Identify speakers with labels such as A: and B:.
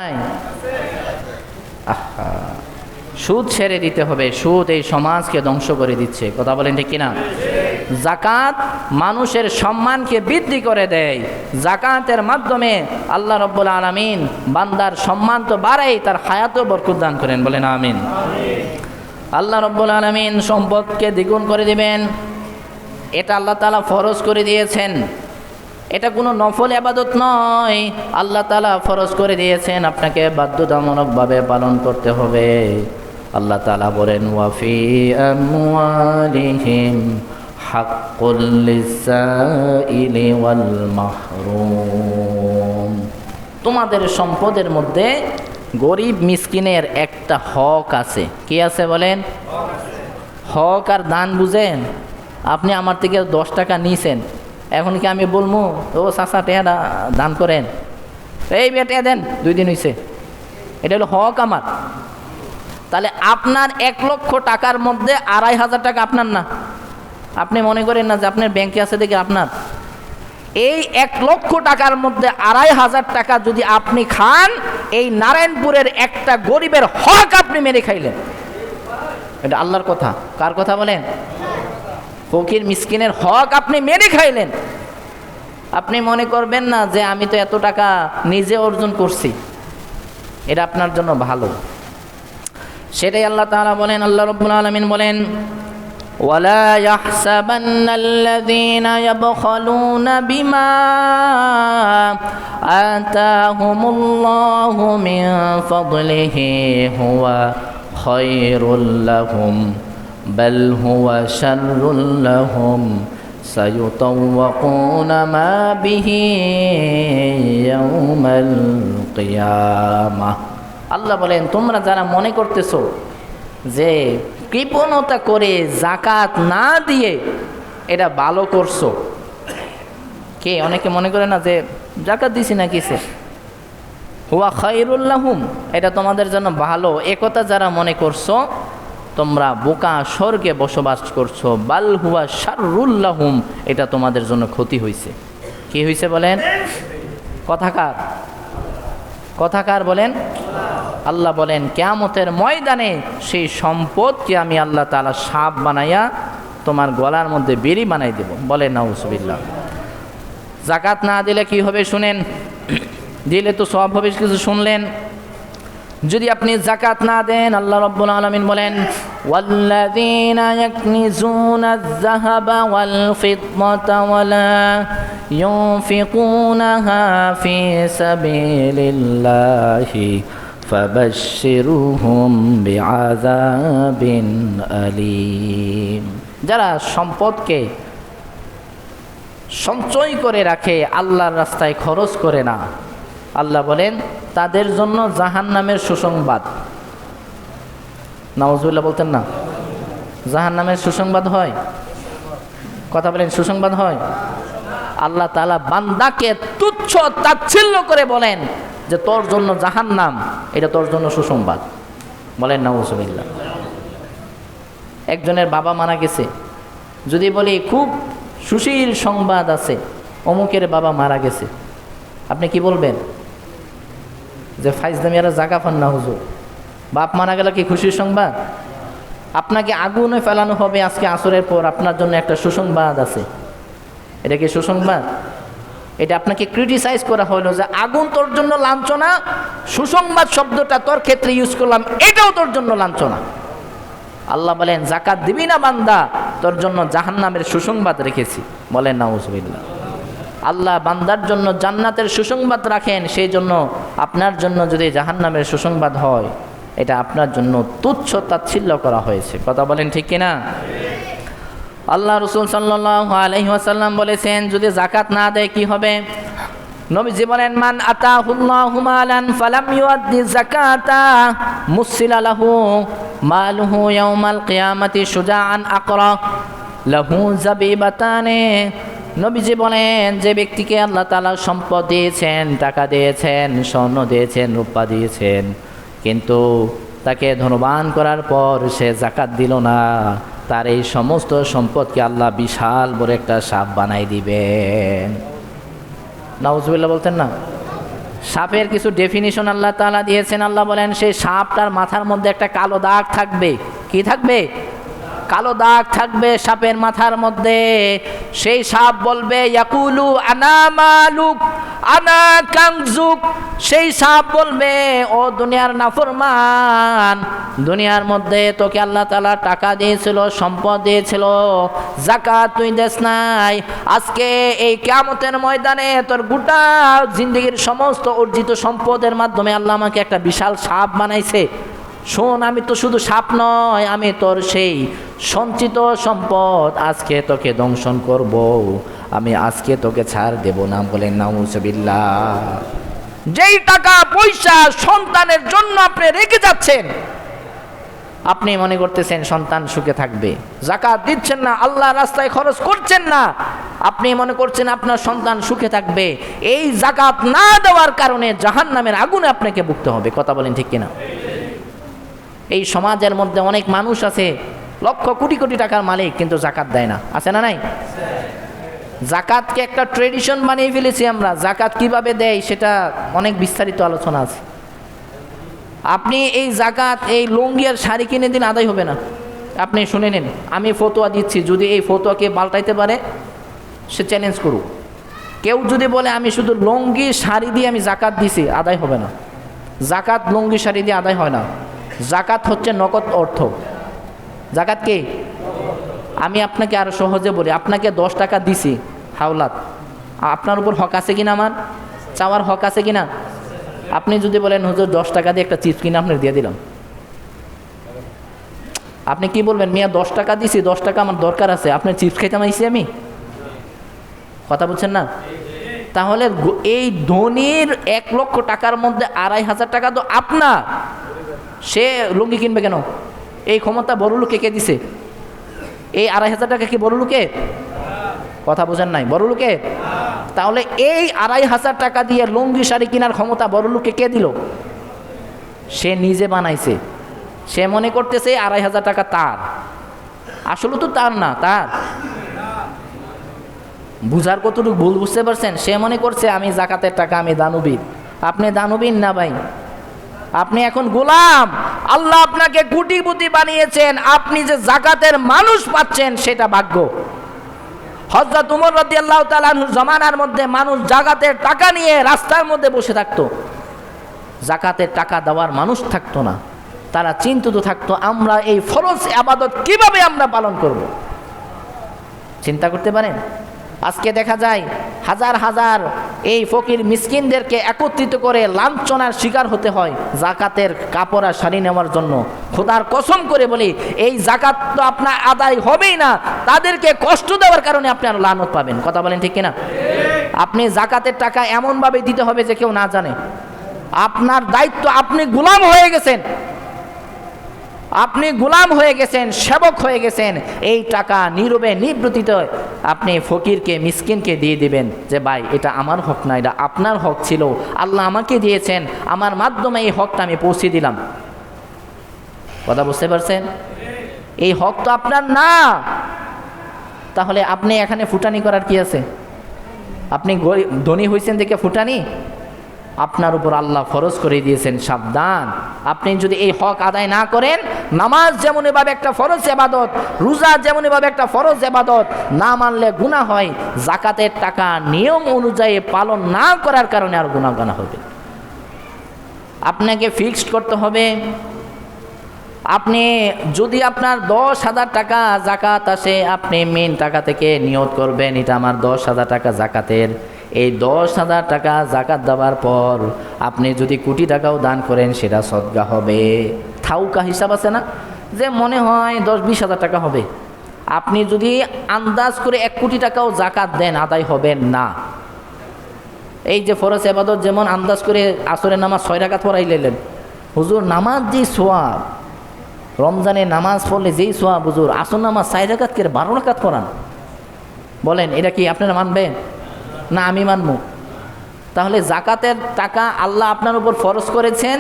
A: নাই। আহা, সুদ ছেড়ে দিতে হবে। সুদ এই সমাজকে ধ্বংস করে দিচ্ছে। কথা বলেন ঠিক কিনা? যাকাত মানুষের সম্মানকে বৃদ্ধি করে দেয়। যাকাতের মাধ্যমে আল্লাহ রাব্বুল আলামিন বান্দার সম্মান তো বাড়ায়, তার হায়াতেও বরকত দান করেন। বলেন আমিন। আল্লাহ রাব্বুল আলামিন সম্পদকে দ্বিগুণ করে দিবেন, এটা আল্লাহ তাআলা ফরজ করে দিয়েছেন। এটা কোনো নফল ইবাদত নয়, আল্লাহ তাআলা ফরজ করে দিয়েছেন, আপনাকে বাধ্যতামূলকভাবে পালন করতে হবে। আল্লাহ তাআলা বলেন ওয়াফি আমওয়ালিহিম হাক্কুল লিসাইলি ওয়াল মাহরুম। তোমাদের সম্পদের মধ্যে গরিব মিসকিনের একটা হক আছে। কি আছে বলেন? হক আর দান বুঝেন? আপনি আমার থেকে 10 টাকা নিয়েছেন, এখন কি আমি বলবো ও চাচা টেয়া দান করেন, এই বেটা দেন, 2 দিন হয়েছে, এটা হলো হক আমার। তাহলে আপনার 1 লক্ষ টাকার মধ্যে 2,500 টাকা আপনার না। আপনি মনে করেন না যে আপনার ব্যাংকে আছে দেখে আপনার। এই 1 লক্ষ টাকার মধ্যে 2,500 টাকা যদি আপনি খান, এই নারায়ণপুরের একটা গরিবের হক আপনি মেরে খাইলেন। এটা আল্লাহর কথা। কার কথা বলেন? ফকির মিসকিনের হক আপনি মেরে খাইলেন। আপনি মনে করবেন না যে আমি তো এত টাকা নিজে অর্জন করছি, এটা আপনার জন্য ভালো। সেটাই আল্লাহ তাআলা বলেন, আল্লাহ রাব্বুল আলামিন বলেন ওয়ালা ইয়াহসাবান্নাল্লাযীনা ইয়াবখালুনা বিমা আতাহুমুল্লাহু মিন ফাদলিহি হুয়া খায়রুল লাহুম بل هو شر لهم سيطوقون ما به يوم القيامة। আল্লাহ বলেন তোমরা যারা মনে করতেছো যে কৃপণতা করে যাকাত না দিয়ে এটা ভালো করছো, কে অনেকে মনে করে না যে যাকাত দিছি না কিসে, হুয়া খায়রুল লাহুম, এটা তোমাদের জন্য ভালো, একথা যারা মনে করছো তোমরা বোকা স্বর্গে বসবাস করছো। বাল হুয়া শাররুল লাহুম, এটা তোমাদের জন্য ক্ষতি হয়েছে। কি হয়েছে বলেন? কথাকার কথাকার বলেন। আল্লাহ বলেন কিয়ামতের ময়দানে সেই সম্পদকে আমি আল্লাহ তাআলা সাপ বানাইয়া তোমার গলার মধ্যে বেড়ি বানাই দেব। বলেন নাউজুবিল্লাহ। যাকাত না দিলে কি হবে শুনেন, দিলে তো সওয়াব হবে কিছু শুনলেন। যদি আপনি যাকাত না দেন, আল্লাহ রাব্বুল আলামিন বলেন ওয়াল্লাযীনা ইয়াকনিজুনা আয-যাহাবা ওয়াল ফিদ্দাতা ওয়ালা ইউনফিকুনাহা ফি সাবিলিল্লাহি ফাবাশশিরহুম বিআযাবিন আলীম। যারা সম্পদকে সঞ্চয় করে রাখে, আল্লাহর রাস্তায় খরচ করে না, আল্লাহ বলেন তাদের জন্য জাহান্নামের সুসংবাদ। নাউজুবিল্লাহ বলতেন না? জাহান্নামের সুসংবাদ হয়। কথা বলেন, সুসংবাদ হয়। আল্লাহ তাআলা বান্দাকে তুচ্ছ তাচ্ছিল্য করে বলেন যে তোর জন্য জাহান্নাম, এটা তোর জন্য সুসংবাদ। বলেন নাউজুবিল্লাহ। একজনের বাবা মারা গেছে, যদি বলি খুব সুশীল সংবাদ আছে, অমুকের বাবা মারা গেছে, আপনি কি বলবেন? যে ফাইজদামিয়ারা জাগা পান না হুজুর, বাপ মারা গেলে কি খুশির সংবাদ? আপনাকে আগুনে ফেলানো হবে আজকে আসরের পর, আপনার জন্য একটা সুসংবাদ আছে। এটা কি সুসংবাদ? এটা আপনাকে ক্রিটিসাইজ করা হলো যে আগুন তোর জন্য লাঞ্ছনা, সুসংবাদ শব্দটা তোর ক্ষেত্রে ইউজ করলাম, এটাও তোর জন্য লাঞ্ছনা। আল্লাহ বলেন যাকাত দিবি না বান্দা, তোর জন্য জাহান্নামের সুসংবাদ রেখেছি। বলেন নাউজুবিল্লাহ। আল্লাহ বান্দার জন্য জান্নাতের সুসংবাদ রাখেন, সেই জন্য আপনার জন্য যদি জাহান্নামের সুসংবাদ হয়, এটা আপনার জন্য তুচ্ছ তাচ্ছিল্য করা হয়েছে। কথা বলেন ঠিক কিনা? আল্লাহ রাসূল সাল্লাল্লাহু আলাইহি ওয়াসাল্লাম বলেছেন যদি যাকাত না দেয় কি হবে? নবীজি বলেন মান আতাহুল্লাহু মালান ফালাম ইউআদ্দি যাকাতা মুসিলা লাহু মালুহু ইয়াউমাল কিয়ামাতি শুজাআন আকরা লাহু যাবিবাতানে। নবীজি বলেন যে ব্যক্তিকে আল্লাহ তাআলা সম্পদ দিয়েছেন, টাকা দিয়েছেন, স্বর্ণ দিয়েছেন, রূপা দিয়েছেন, কিন্তু তাকে ধনবান করার পর সে যাকাত দিল না, তার এই সমস্ত সম্পদকে আল্লাহ বিশাল বড় একটা সাপ বানাই দিবেন। নাউজুবিল্লাহ বলতেন না? সাপের কিছু ডেফিনিশন আল্লাহ তাআলা দিয়েছেন। আল্লাহ বলেন সেই সাপটার মাথার মধ্যে একটা কালো দাগ থাকবে। কি থাকবে? কালো দাগ থাকবে সাপের মাথার মধ্যে। সেই সাপ বলবে ইয়াকুলু আনা মালুক আনা কানজুক। সেই সাপ বলবে ও দুনিয়ার নাফরমান, দুনিয়ার মধ্যে তোকে আল্লাহ তাআলা টাকা দিয়েছিল, সম্পদ দিয়েছিল, যাকাত তুই দেস নাই। আজকে এই কিয়ামতের ময়দানে তোর গোটা জিন্দেগির সমস্ত অর্জিত সম্পদের মাধ্যমে আল্লাহ আমাকে একটা বিশাল সাপ বানাইছে। শোন, আমি তো শুধু সাপ নয়, আমি তোর সেই সঞ্চিত সম্পদ আজকে তোকে দংশন করব, আমি আজকে তোকে ছাড় দেব না। বলেন নাউজুবিল্লাহ। যেই টাকা পয়সা সন্তানের জন্য আপনি রেখে যাচ্ছেন, আপনি মনে করতেছেন সন্তান সুখে থাকবে, যাকাত দিচ্ছেন না, আল্লাহর রাস্তায় খরচ করছেন না, আপনি মনে করছেন আপনার সন্তান সুখে থাকবে। এই যাকাত না দেওয়ার কারণে জাহান্নামের আগুনে আপনাকে ভুগতে হবে। কথা বলেন ঠিক কিনা? এই সমাজের মধ্যে অনেক মানুষ আছে লক্ষ কোটি কোটি টাকার মালিক, কিন্তু যাকাত দেয় না। আছে না নাই? যাকাতকে একটা ট্রেডিশন বানিয়ে ফেলেছি আমরা। যাকাত কিভাবে দেয় সেটা অনেক বিস্তারিত আলোচনা আছে। আপনি এই যাকাত এই লুঙ্গি আর শাড়ি কিনে দিন, আদায় হবে না। আপনি শুনে নিন, আমি ফতোয়া দিচ্ছি, যদি এই ফতোয়াকে পাল্টাইতে পারে সে চ্যালেঞ্জ করুক। কেউ যদি বলে আমি শুধু লুঙ্গি শাড়ি দিয়ে আমি যাকাত দিছি, আদায় হবে না। যাকাত লুঙ্গি শাড়ি দিয়ে আদায় হয় না। যাকাত হচ্ছে নগদ অর্থ। যাকাত কি? আমি আপনাকে আরো সহজে বলি, আপনাকে 10 টাকা দিছি হাওলাত, আপনার উপর হক আছে কিনা? আমার চাওয়ার হক আছে কিনা? আপনি যদি বলেন হুজুর 10 টাকা দিয়ে একটা চিপস কিনে আপনার দিয়ে দিলাম, আপনি কি বলবেন? মিয়া 10 টাকা দিছি, 10 টাকা আমার দরকার আছে, আপনার চিপস খাইতে আইছি আমি? কথা বলছেন না? তাহলে এই ধনীর 1 লক্ষ টাকার মধ্যে 2,500 টাকা তো আপনার, সে লুঙ্গি কিনবে কেন? এই ক্ষমতা বড় লোকে কে দিছে? এই 2,500 টাকা কি বড় লোকে? কথা বোঝেন নাই? বড় লোকে। তাহলে এই 2,500 টাকা দিয়ে লুঙ্গি শাড়ি কেনার ক্ষমতা বড় লোকে কে দিল? সে নিজে বানাইছে। সে মনে করতেছে 2,500 টাকা তার, আসলে তো তার না। তার বুঝার কতটুকু ভুল বুঝতে পারছেন? সে মনে করছে আমি যাকাতের টাকা, আমি দানবীর। আপনি দানবীর না ভাই, আপনি এখন গোলাম। আল্লাহ আপনাকে কোটিপতি বানিয়েছেন, আপনি যে যাকাতের মানুষ পাচ্ছেন সেটা ভাগ্য। হযরত উমর রাদিয়াল্লাহু তাআলা আনহুর জামানার মধ্যে মানুষ যাকাতের টাকা নিয়ে রাস্তার মধ্যে বসে থাকতো, যাকাতের টাকা দেওয়ার মানুষ থাকতো না। তারা চিন্তিত থাকতো আমরা এই ফরজ ইবাদত কিভাবে আমরা পালন করব। চিন্তা করতে পারেন? আজকে দেখা যায় হাজার হাজার এই ফকির মিসকিনদেরকে একত্রিত করে লাঞ্ছনার শিকার হতে হয় যাকাতের কাপড় আর শাড়ি নেওয়ার জন্য। খোদার কসম করে বলি, এই যাকাত তো আপনার আদায় হবেই না, তাদেরকে কষ্ট দেওয়ার কারণে আপনি আর লানত পাবেন। কথা বলেন ঠিক কিনা? আপনি যাকাতের টাকা এমনভাবে দিতে হবে যে কেউ না জানে। আপনার দায়িত্ব, আপনি গোলাম হয়ে গেছেন, আপনি গোলাম হয়ে গেছেন, সেবক হয়ে গেছেন। এই টাকা নীরবে নিবৃত্তিত আপনি ফকিরকে মিসকিনকে দিয়ে দিবেন যে ভাই এটা আমার হক না, এটা আপনার হক ছিল, আল্লাহ আমাকে দিয়েছেন, আমার মাধ্যমে এই হকটা আমি পৌঁছে দিলাম। কথা বুঝতে পারছেন? এই হক তো আপনার না। তাহলে আপনি এখানে ফুটানি করার কি আছে? আপনি ধনী হয়েছেন দেখে ফুটানি? আপনার উপর আল্লাহ ফরজ করে দিয়েছেন, সাবধান। আপনি যদি এই হক আদায় না করেন, নামাজ যেমন এভাবে একটা ফরজ ইবাদত, রোজা যেমন এভাবে একটা ফরজ ইবাদত, না মানলে গুনাহ হয়। যাকাতের টাকা নিয়ম অনুযায়ী পালন না করার কারণে আর গুনাহ হবে। আপনাকে ফিক্সড করতে হবে, আপনি যদি আপনার 10,000 টাকা যাকাত আসে, আপনি মেন টাকা থেকে নিয়ত করবেন এটা আমার 10,000 টাকা যাকাতের। এই 10,000 টাকা যাকাত দেওয়ার পর আপনি যদি কোটি টাকাও দান করেন সেটা সদকা হবে। থাউকা হিসাব আছে না, যে মনে হয় 10-20 হাজার টাকা হবে। আপনি যদি আন্দাজ করে 1 কোটি টাকাও যাকাত দেন, আদায় হবে না। এই যে ফরজ ইবাদত, যেমন আন্দাজ করে আসরের নামাজ 6 রাকাত পড়াই নিলেন, হুজুর নামাজ যে সোয়াব, রমজানে নামাজ পড়লে যেই সোয়াব হুজুর, আসর নামাজ 4 রাকাত করে 12 রাকাত পড়ান। বলেন এটা কি আপনারা মানবেন? না আমি মানবো? তাহলে যাকাতের টাকা আল্লাহ আপনার উপর ফরজ করেছেন